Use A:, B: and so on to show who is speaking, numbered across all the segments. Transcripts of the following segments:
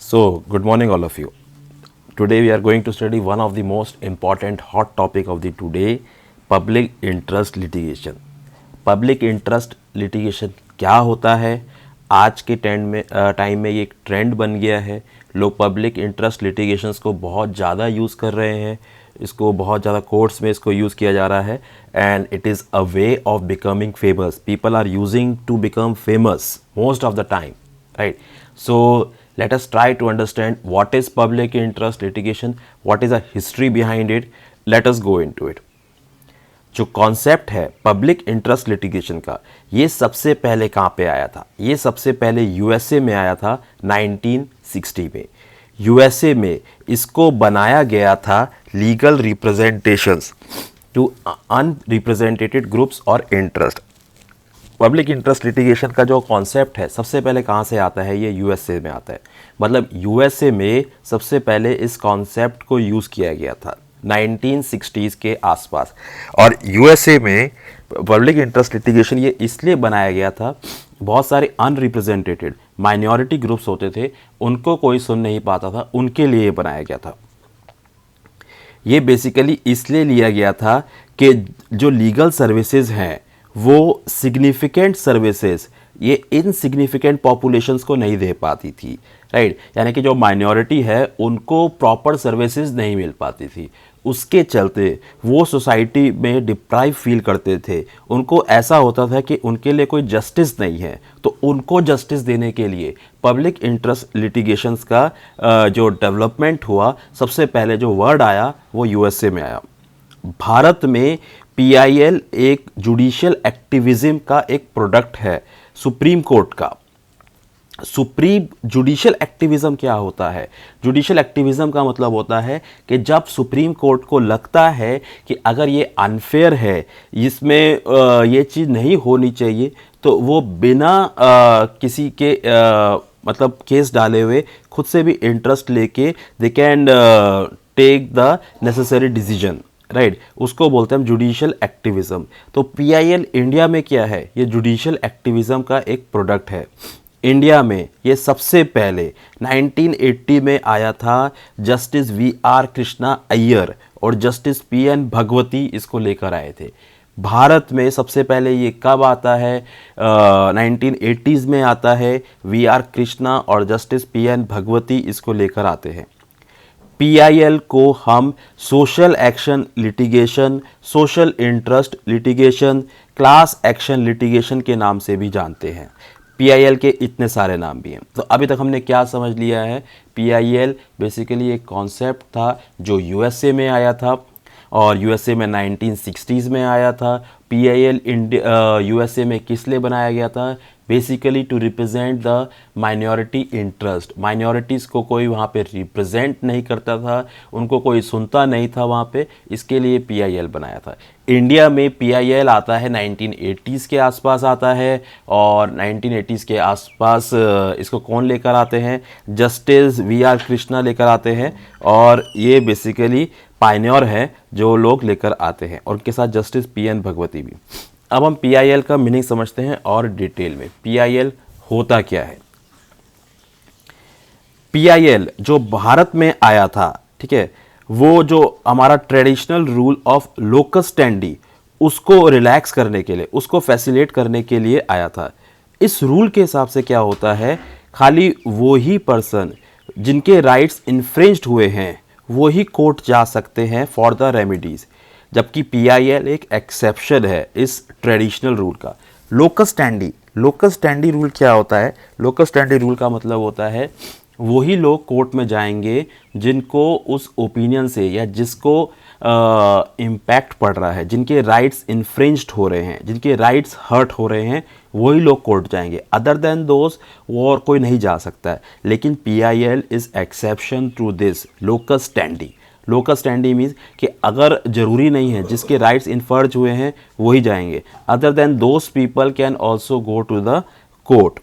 A: So, good morning, all of you. Today, we are going to study one of the most important hot topic of the today, public interest litigation. Public interest litigation क्या होता है? आज के time में ये एक trend बन गया है. लोग पब्लिक इंटरेस्ट लिटिगेशंस को बहुत ज़्यादा यूज़ कर रहे हैं. इसको बहुत ज़्यादा कोर्ट्स में इसको यूज़ किया जा रहा है and it is a way of becoming famous. People are using to become famous most of the time, right? So let us try to understand what is public interest litigation, what is the history behind it. Let us go into it. जो concept है public interest litigation का, ये सबसे पहले कहाँ पे आया था? ये सबसे पहले यूएसए में आया था 1960 में. यूएसए में इसको बनाया गया था लीगल रिप्रेजेंटेशंस टू अनरिप्रेजेंटेटेड ग्रुप्स और इंटरेस्ट. पब्लिक इंटरेस्ट लिटिगेशन का जो कॉन्सेप्ट है सबसे पहले कहाँ से आता है? ये यूएसए में आता है. मतलब यूएसए में सबसे पहले इस कॉन्सेप्ट को यूज़ किया गया था 1960s के आसपास. और यूएसए में पब्लिक इंटरेस्ट लिटिगेशन ये इसलिए बनाया गया था, बहुत सारे अनरिप्रेजेंटेटेड माइनॉरिटी ग्रुप्स होते थे, उनको कोई सुन नहीं पाता था, उनके लिए बनाया गया था. ये बेसिकली इसलिए लिया गया था कि जो लीगल सर्विसेज हैं वो सिग्निफिकेंट सर्विसेज ये इनसिग्निफिकेंट पॉपुलेशंस को नहीं दे पाती थी, राइट? यानी कि जो माइनॉरिटी है उनको प्रॉपर सर्विसेज नहीं मिल पाती थी. उसके चलते वो सोसाइटी में डिप्राइव फील करते थे. उनको ऐसा होता था कि उनके लिए कोई जस्टिस नहीं है, तो उनको जस्टिस देने के लिए पब्लिक इंटरेस्ट लिटिगेशंस का जो डेवलपमेंट हुआ, सबसे पहले जो वर्ड आया वो यूएसए में आया. भारत में पीआईएल एक जुडिशियल एक्टिविज्म का एक प्रोडक्ट है सुप्रीम कोर्ट का. सुप्रीम जुडिशियल एक्टिविज्म क्या होता है? जुडिशियल एक्टिविज्म का मतलब होता है कि जब सुप्रीम कोर्ट को लगता है कि अगर ये अनफेयर है, इसमें ये चीज़ नहीं होनी चाहिए, तो वो बिना किसी के मतलब केस डाले हुए खुद से भी इंटरेस्ट लेके they can take the necessary decision, right? उसको बोलते हैं जुडिशियल एक्टिविज्म. तो पीआईएल इंडिया में क्या है? ये जुडिशियल एक्टिविज्म का एक प्रोडक्ट है. इंडिया में ये सबसे पहले 1980 में आया था. Justice V R Krishna Iyer और जस्टिस पी एन भगवती इसको लेकर आए थे. भारत में सबसे पहले ये कब आता है? 1980s में आता है. वी आर कृष्णा और जस्टिस पी एन भगवती इसको लेकर आते हैं. पीआईएल को हम social action litigation, social interest litigation, class action litigation के नाम से भी जानते हैं. पीआईएल के इतने सारे नाम भी हैं. तो अभी तक हमने क्या समझ लिया है? पीआईएल बेसिकली एक कॉन्सेप्ट था जो यूएसए में आया था और यूएसए में 1960s में आया था. पीआईएल यूएसए में किस लिए बनाया गया था? Basically to represent the minority interest. Minorities को कोई वहाँ पे रिप्रेजेंट नहीं करता था, उनको कोई सुनता नहीं था वहाँ पे, इसके लिए पीआईएल बनाया था. इंडिया में पीआईएल आता है 1980s के आसपास आता है और 1980s के आसपास इसको कौन लेकर आते हैं? जस्टिस वी आर कृष्णा लेकर आते हैं और ये बेसिकली पायनियर है जो लोग लेकर आते हैं और उनके साथ जस्टिस पी एन भगवती भी. अब हम पीआईएल का मीनिंग समझते हैं और डिटेल में. पीआईएल होता क्या है? पीआईएल जो भारत में आया था, ठीक है, वो जो हमारा traditional rule of locus standi उसको रिलैक्स करने के लिए, उसको फैसिलिटेट करने के लिए आया था. इस रूल के हिसाब से क्या होता है? खाली वो ही पर्सन जिनके राइट्स इन्फ्रिंज्ड हुए हैं वो ही कोर्ट जा सकते हैं फॉर द रेमिडीज़, जबकि पीआईएल एक एक्सेप्शन है इस ट्रेडिशनल रूल का. लोकस स्टैंडी रूल क्या होता है? लोकस स्टैंडी रूल का मतलब होता है वही लोग कोर्ट में जाएंगे जिनको उस ओपिनियन से या जिसको इम्पैक्ट पड़ रहा है, जिनके राइट्स इन्फ्रिंज्ड हो रहे हैं, जिनके राइट्स हर्ट हो रहे हैं, वही लोग कोर्ट जाएंगे. अदर देन दोज वो और कोई नहीं जा सकता है. लेकिन PIL is exception to this locus standi. Locus standi means कि अगर ज़रूरी नहीं है जिसके राइट्स इन्फर्ज हुए हैं वही जाएंगे. Other than those people can also go to the court.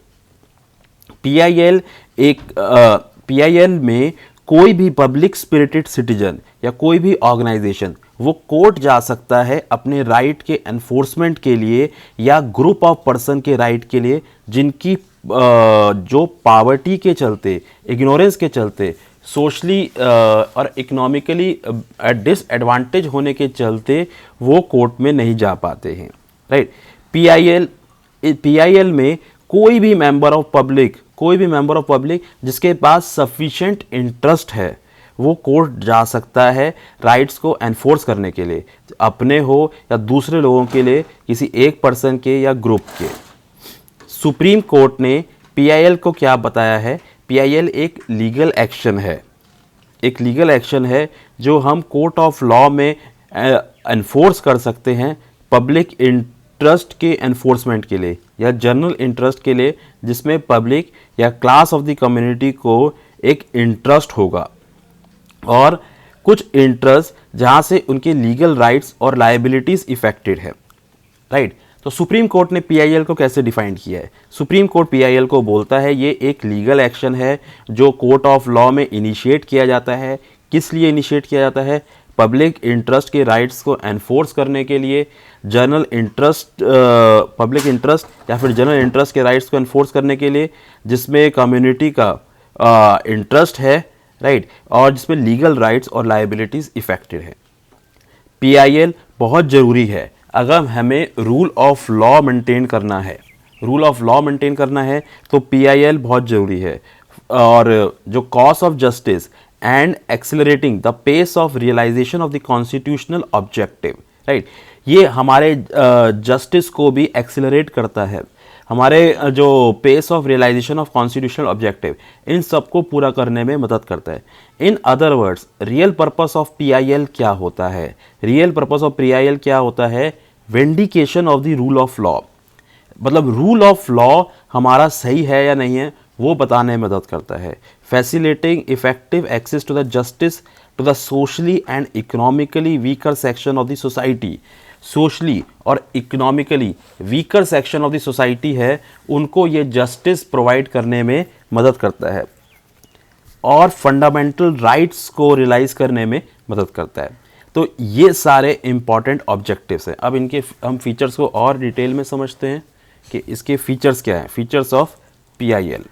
A: PIL में कोई भी पब्लिक स्पिरिटेड सिटीजन या कोई भी ऑर्गेनाइजेशन वो कोर्ट जा सकता है अपने राइट के एनफोर्समेंट के लिए या ग्रुप ऑफ पर्सन के राइट के लिए जिनकी जो पावर्टी के चलते, इग्नोरेंस के चलते, सोशली और इकोनॉमिकली डिसएडवांटेज होने के चलते वो कोर्ट में नहीं जा पाते हैं, राइट। पीआईएल में कोई भी मेंबर ऑफ पब्लिक जिसके पास सफिशिएंट इंटरेस्ट है वो कोर्ट जा सकता है राइट्स को एनफोर्स करने के लिए, अपने हो या दूसरे लोगों के लिए, किसी एक पर्सन के या ग्रुप के। सुप्रीम कोर्ट ने पीआईएल को क्या बताया है? पीआईएल एक लीगल एक्शन है जो हम कोर्ट ऑफ लॉ में एनफोर्स कर सकते हैं पब्लिक इंटरेस्ट के एनफोर्समेंट के लिए या जनरल इंटरेस्ट के लिए, जिसमें पब्लिक या क्लास ऑफ द कम्युनिटी को एक इंटरेस्ट होगा और कुछ इंटरेस्ट जहां से उनके लीगल राइट्स और लायबिलिटीज इफेक्टेड है, राइट। तो सुप्रीम कोर्ट ने पीआईएल को कैसे डिफाइन किया है? सुप्रीम कोर्ट पीआईएल को बोलता है ये एक लीगल एक्शन है जो कोर्ट ऑफ लॉ में इनिशिएट किया जाता है। किस लिए इनिशिएट किया जाता है? पब्लिक इंटरेस्ट के राइट्स को एनफोर्स करने के लिए, जनरल इंटरेस्ट, पब्लिक इंटरेस्ट या फिर जनरल इंटरेस्ट के राइट्स को एनफोर्स करने के लिए जिसमें कम्युनिटी का इंटरेस्ट है, राइट, और जिसमें लीगल राइट्स और लायबिलिटीज इफेक्टेड है। पीआईएल बहुत ज़रूरी है अगर हमें रूल ऑफ लॉ मेंटेन करना है, तो पीआईएल बहुत ज़रूरी है। और जो cause of justice and accelerating the pace of realisation of the constitutional objective, right, ये हमारे जस्टिस को भी एक्सेलरेट करता है, हमारे जो pace of realisation of constitutional objective, इन सबको पूरा करने में मदद करता है। In other words, real purpose of PIL क्या होता है? Vindication of the rule of law, मतलब रूल ऑफ लॉ हमारा सही है या नहीं है वो बताने में मदद करता है। Facilitating effective access to the justice to the socially and economically weaker section of the society. Socially और economically weaker section of the society है, उनको ये जस्टिस प्रोवाइड करने में मदद करता है और फंडामेंटल राइट्स को रियलाइज करने में मदद करता है। तो ये सारे इंपॉर्टेंट ऑब्जेक्टिव्स हैं। अब इनके हम फीचर्स को और डिटेल में समझते हैं कि इसके फीचर्स क्या हैं। Features of PIL,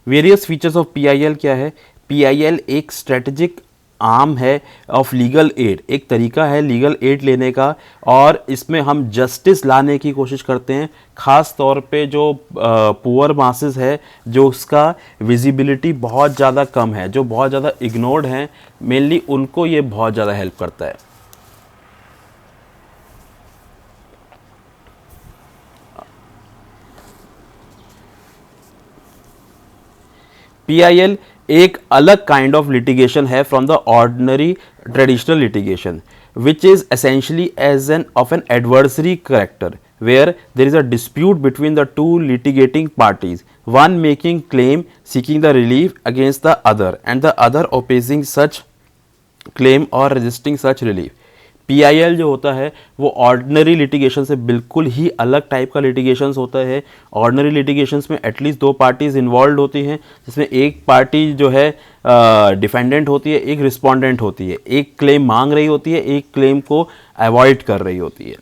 A: various features of PIL क्या है? पीआईएल एक स्ट्रेटेजिक आर्म है ऑफ लीगल एड, एक तरीका है लीगल एड लेने का, और इसमें हम जस्टिस लाने की कोशिश करते हैं, ख़ास तौर पे जो पुअर मासेस है, जो उसका विजिबिलिटी बहुत ज़्यादा कम है, जो बहुत ज़्यादा इग्नोर्ड हैं, मेनली उनको ये बहुत ज़्यादा हेल्प करता है। पीआईएल एक अलग काइंड ऑफ लिटिगेशन है from the ordinary traditional litigation, which is essentially as an adversary character, where there is a dispute between the two litigating parties, one making claim seeking the relief against the other and the other opposing such claim or resisting such relief. PIL जो होता है वो ordinary litigation से बिल्कुल ही अलग type का litigations होता है। ऑर्डिनरी लिटिगेशंस में एटलीस्ट दो पार्टीज इन्वॉल्व होती हैं, जिसमें एक पार्टी जो है डिफेंडेंट होती है, एक रिस्पोंडेंट होती है, एक क्लेम मांग रही होती है, एक क्लेम को अवॉइड कर रही होती है,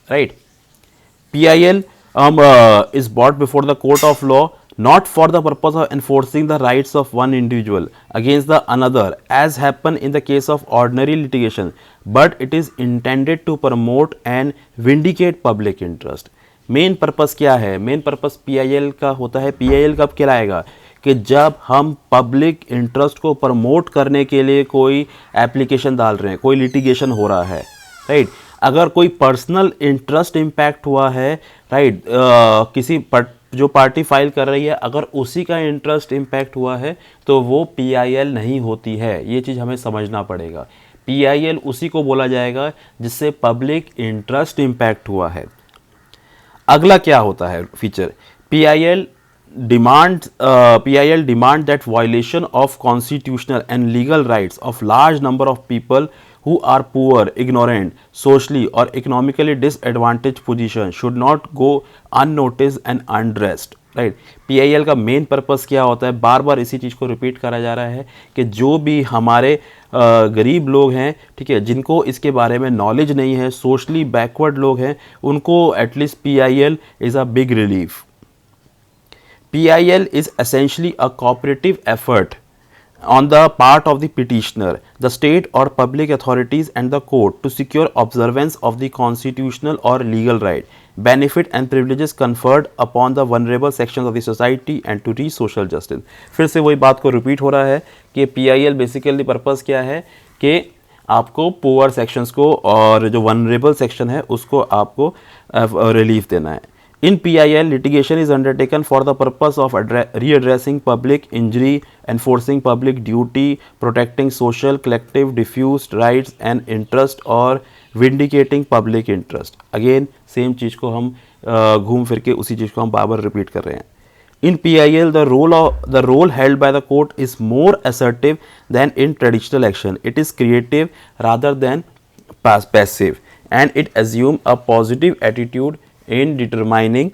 A: right. PIL is brought before the court of law not for the purpose of enforcing the rights of one individual against the another as happen in the case of ordinary litigation, but it is intended to promote and vindicate public interest. Main purpose क्या है? Main purpose PIL का होता है, PIL कब कहलाएगा? कि जब हम पब्लिक इंटरेस्ट को प्रमोट करने के लिए कोई एप्लीकेशन डाल रहे हैं, कोई लिटिगेशन हो रहा है, राइट। अगर कोई पर्सनल इंटरेस्ट इम्पैक्ट हुआ है, राइट, किसी जो पार्टी फाइल कर रही है, अगर उसी का इंटरेस्ट इम्पैक्ट हुआ है तो वो पीआईएल नहीं होती है। ये चीज़ हमें समझना पड़ेगा। पीआईएल उसी को बोला जाएगा जिससे पब्लिक इंटरेस्ट इम्पैक्ट हुआ है। अगला क्या होता है feature? PIL demand that violation of constitutional and legal rights of large number of people who are poor, ignorant, socially or economically disadvantaged position should not go unnoticed and unaddressed, right. PIL का main purpose क्या होता है? बार बार इसी चीज़ को repeat करा जा रहा है कि जो भी हमारे गरीब लोग हैं, ठीक है, जिनको इसके बारे में नॉलेज नहीं है, सोशली बैकवर्ड लोग हैं, उनको at least PIL is a big relief. PIL is essentially a cooperative effort on the part of the petitioner, the state or public authorities and the court to secure observance of the constitutional or legal right, benefit and privileges conferred upon the vulnerable sections of the society and to reach social justice. फिर से वही बात को repeat हो रहा है कि PIL basically purpose क्या है कि आपको पुअर सेक्शंस को और जो वनरेबल सेक्शन है उसको आपको रिलीफ देना है. In PIL, litigation is undertaken for the purpose of readdressing public injury, enforcing public duty, protecting social, collective, diffused rights and interest or vindicating public interest. Again, same चीज़ को हम घूम फिर के उसी चीज़ को हम बार बार रिपीट कर रहे हैं. In PIL, the role held by the court is more assertive than in traditional action. It is creative rather than passive, and it assumes a positive attitude in determining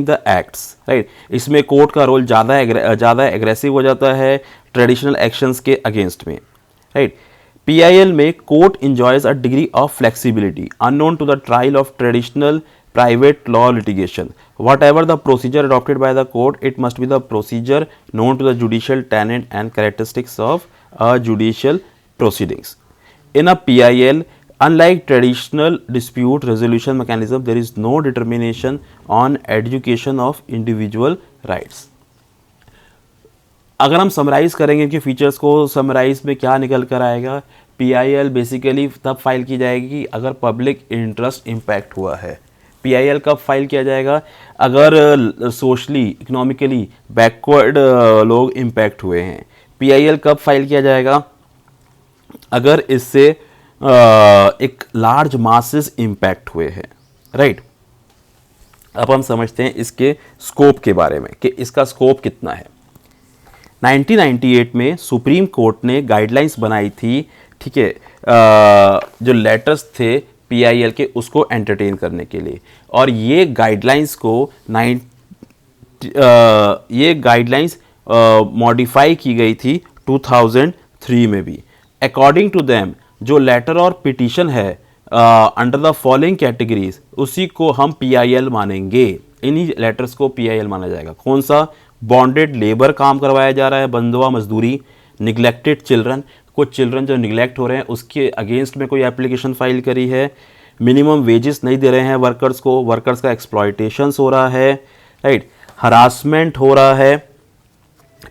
A: the acts, right. इसमें court का role ज़्यादा aggressive हो जाता है traditional actions के against में, right. PIL में court enjoys a degree of flexibility unknown to the trial of traditional private law litigation. Whatever the procedure adopted by the court, it must be the procedure known to the judicial tenet and characteristics of judicial proceedings. In a PIL, unlike traditional dispute resolution mechanism, there is no determination on education of individual rights. अगर हम summarise करेंगे कि features को, summarise में क्या निकल कर आएगा, PIL बेसिकली तब फाइल की जाएगी अगर पब्लिक इंटरेस्ट इम्पैक्ट हुआ है. PIL कब फाइल किया जाएगा? अगर सोशली इकोनॉमिकली बैकवर्ड लोग इम्पैक्ट हुए हैं. PIL कब फाइल किया जाएगा? अगर इससे एक लार्ज मासेस इम्पैक्ट हुए हैं, राइट. अब हम समझते हैं इसके स्कोप के बारे में कि इसका स्कोप कितना है. 1998 में सुप्रीम कोर्ट ने गाइडलाइंस बनाई थी, ठीक है, जो लेटर्स थे PIL के उसको एंटरटेन करने के लिए. और ये गाइडलाइंस मॉडिफाई की गई थी 2003 में भी. अकॉर्डिंग टू देम जो लेटर और पिटीशन है अंडर द फॉलोइंग कैटेगरीज, उसी को हम PIL मानेंगे. इन्हीं लेटर्स को PIL माना जाएगा. कौन सा? बॉन्डेड लेबर काम करवाया जा रहा है, बंधुआ मजदूरी. निगलेक्टेड चिल्ड्रन, कुछ चिल्ड्रन जो निगलेक्ट हो रहे हैं उसके अगेंस्ट में कोई एप्लीकेशन फाइल करी है. मिनिमम वेजेस नहीं दे रहे हैं वर्कर्स को, वर्कर्स का एक्सप्लॉयटेशंस हो रहा है, राइट. हरासमेंट हो रहा है.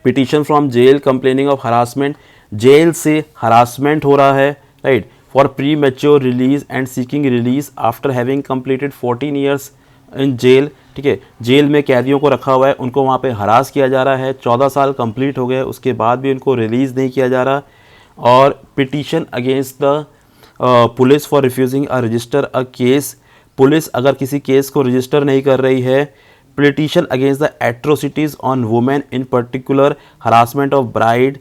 A: Petition from jail complaining of harassment, jail से हरासमेंट हो रहा है, right. For premature release and seeking release after having completed 14 years in jail, ठीक है. जेल में कैदियों को रखा हुआ है, उनको वहाँ पे हरास किया जा रहा है. 14 साल कंप्लीट हो गए, उसके बाद भी उनको रिलीज़ नहीं किया जा रहा. और petition against the police for refusing a register a case, police अगर किसी केस को रजिस्टर नहीं कर रही है. Petition against the atrocities on women, in particular harassment of bride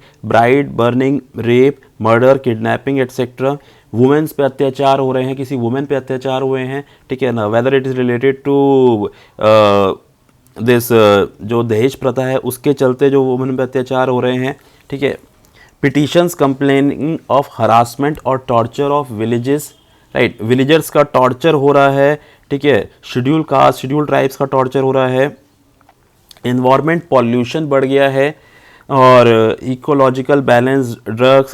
A: burning, rape, murder, kidnapping etcetera. Women's पे अत्याचार हो रहे हैं, किसी वुमेन पे अत्याचार हुए हैं, ठीक है ना. Whether it is related to this जो दहेज प्रथा है उसके चलते जो वुमेन पे अत्याचार हो रहे हैं, ठीक है. पिटीशंस कंप्लेनिंग ऑफ हरासमेंट और torture of villages, right. Villagers का टॉर्चर हो रहा है, ठीक है. शेड्यूल कास्ट, शेड्यूल ट्राइब्स का टॉर्चर हो रहा है. इन्वायरमेंट पॉल्यूशन बढ़ गया है और ecological balance, drugs,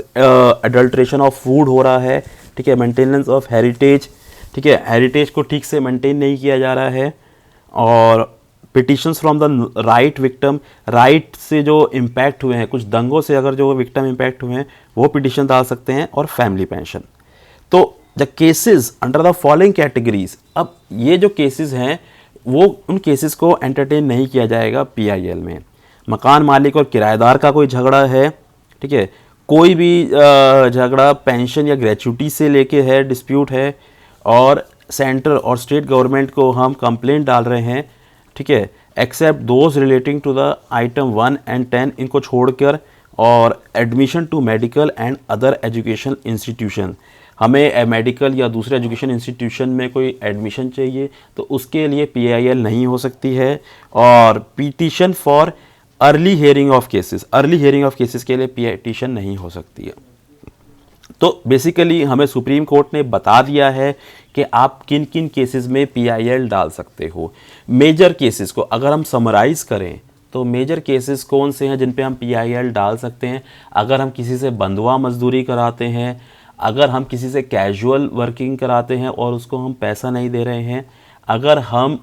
A: adulteration of food हो रहा है, ठीक है. मेंटेनेंस ऑफ हेरिटेज, ठीक है, हेरिटेज को ठीक से मेंटेन नहीं किया जा रहा है. और petitions from the right victim, right से जो इम्पैक्ट हुए हैं, कुछ दंगों से अगर जो विक्टिम इम्पैक्ट हुए हैं वो पिटिशन डाल सकते हैं. और फैमिली पेंशन. तो the cases under the following categories, अब ये जो केसेस हैं वो उन केसेस को एंटरटेन नहीं किया जाएगा PIL में. मकान मालिक और किराएदार का कोई झगड़ा है, ठीक है. कोई भी झगड़ा पेंशन या ग्रेचुटी से लेके है, डिस्प्यूट है, और सेंटर और स्टेट गवर्नमेंट को हम कंप्लेंट डाल रहे हैं, ठीक है. Except those relating to the item 1 and 10, इनको छोड़कर. और admission to medical and other education institution, हमें मेडिकल या दूसरे एजुकेशन इंस्टीट्यूशन में कोई एडमिशन चाहिए तो उसके लिए PIL नहीं हो सकती है. और petition for early hearing of cases, early hearing of cases के लिए पिटीशन नहीं हो सकती है. तो बेसिकली हमें सुप्रीम कोर्ट ने बता दिया है कि आप किन किन केसेस में पीआईएल डाल सकते हो। मेजर केसेस को अगर हम समराइज़ करें तो मेजर केसेस कौन से हैं जिन पे हम पीआईएल डाल सकते हैं? अगर हम किसी से बंधुआ मजदूरी कराते हैं, अगर हम किसी से कैजुअल वर्किंग कराते हैं और उसको हम पैसा नहीं दे रहे हैं, अगर हम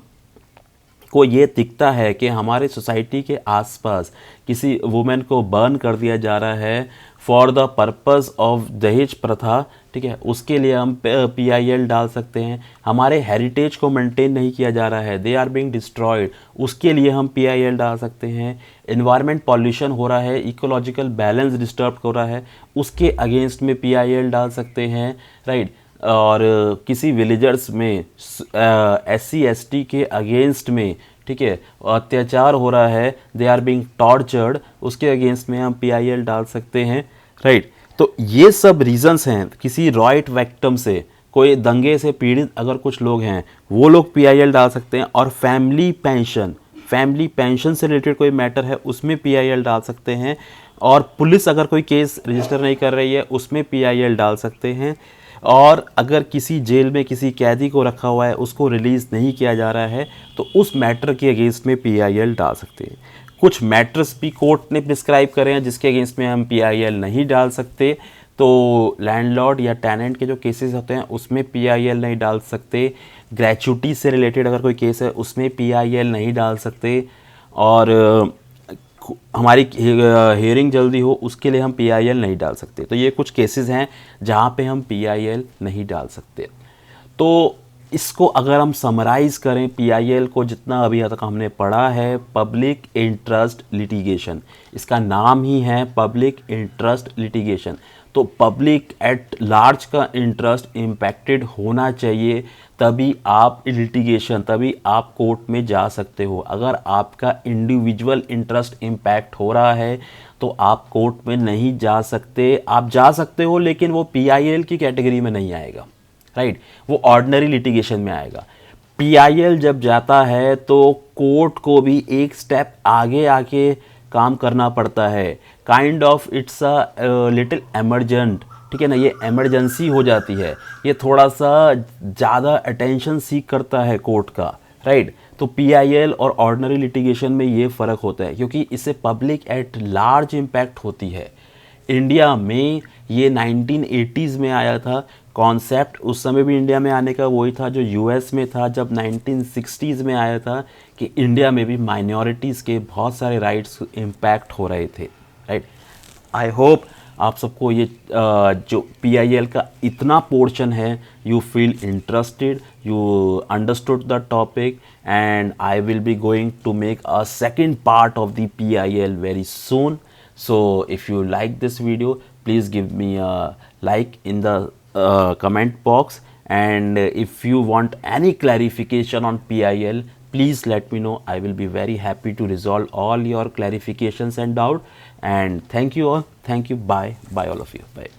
A: को ये दिखता है कि हमारे सोसाइटी के आसपास किसी वुमेन को बर्न कर दिया जा रहा है फॉर द पर्पस ऑफ दहेज प्रथा, ठीक है, उसके लिए हम पीआईएल डाल सकते हैं। हमारे हेरिटेज को मेंटेन नहीं किया जा रहा है, दे आर बीइंग डिस्ट्रॉयड, उसके लिए हम पीआईएल डाल सकते हैं। एनवायरनमेंट पॉल्यूशन हो रहा है, इकोलॉजिकल बैलेंस डिस्टर्ब हो रहा है, उसके अगेंस्ट में पीआईएल डाल सकते हैं, राइट। और किसी विलेजर्स में SC ST के अगेंस्ट में, ठीक है, अत्याचार हो रहा है, दे आर बीइंग टॉर्चर्ड, उसके अगेंस्ट में हम पीआईएल डाल सकते हैं, राइट। तो ये सब रीजंस हैं। किसी राइट विक्टिम से, कोई दंगे से पीड़ित अगर कुछ लोग हैं वो लोग पीआईएल डाल सकते हैं। और फैमिली पेंशन से रिलेटेड कोई मैटर है उसमें पीआईएल डाल सकते हैं। और पुलिस अगर कोई केस रजिस्टर नहीं कर रही है उसमें पीआईएल डाल सकते हैं। और अगर किसी जेल में किसी कैदी को रखा हुआ है, उसको रिलीज़ नहीं किया जा रहा है, तो उस मैटर के अगेंस्ट में पीआईएल डाल सकते हैं। कुछ मैटर्स भी कोर्ट ने प्रिस्क्राइब करे हैं जिसके अगेंस्ट में हम पीआईएल नहीं डाल सकते। तो लैंडलॉर्ड या टेनेंट के जो केसेस होते हैं उसमें पीआईएल नहीं डाल सकते। ग्रेच्युटी से रिलेटेड अगर कोई केस है उसमें पीआईएल नहीं डाल सकते। और हमारी हियरिंग जल्दी हो उसके लिए हम पीआईएल नहीं डाल सकते। तो ये कुछ केसेस हैं जहाँ पे हम पीआईएल नहीं डाल सकते। तो इसको अगर हम समराइज़ करें, पीआईएल को जितना अभी तक हमने पढ़ा है, पब्लिक इंटरेस्ट लिटिगेशन, इसका नाम ही है पब्लिक इंटरेस्ट लिटिगेशन। तो पब्लिक एट लार्ज का इंटरेस्ट इम्पैक्टेड होना चाहिए, तभी आप लिटिगेशन, तभी आप कोर्ट में जा सकते हो। अगर आपका इंडिविजुअल इंटरेस्ट इम्पैक्ट हो रहा है तो आप कोर्ट में नहीं जा सकते। आप जा सकते हो लेकिन वो पीआईएल की कैटेगरी में नहीं आएगा, राइट, वो ऑर्डिनरी लिटिगेशन में आएगा। पीआईएल जब जाता है तो कोर्ट को भी एक स्टेप आगे आके काम करना पड़ता है। Kind of it's a little emergent, ठीक है ना, ये इमरजेंसी हो जाती है, ये थोड़ा सा ज़्यादा अटेंशन सीक करता है कोर्ट का, राइट। तो पीआईएल और ऑर्डिनरी लिटिगेशन में ये फ़र्क होता है क्योंकि इससे पब्लिक एट लार्ज इम्पैक्ट होती है। इंडिया में ये 1980s में आया था कॉन्सेप्ट। उस समय भी इंडिया में आने का वही था जो यूएस में था जब 1960s में आया था कि इंडिया में भी माइनॉरिटीज़ के बहुत सारे राइट्स इम्पैक्ट हो रहे थे, राइट। आई होप आप सबको ये जो पीआईएल का इतना पोर्शन है, you feel interested, you understood the topic, and I will be going to make a second part of the PIL very soon. So if you like this video, please give me a like in the comment box, and if you want any clarification on PIL, please let me know. I will be very happy to resolve all your clarifications and doubt. And thank you all. Thank you. Bye all of you. Bye.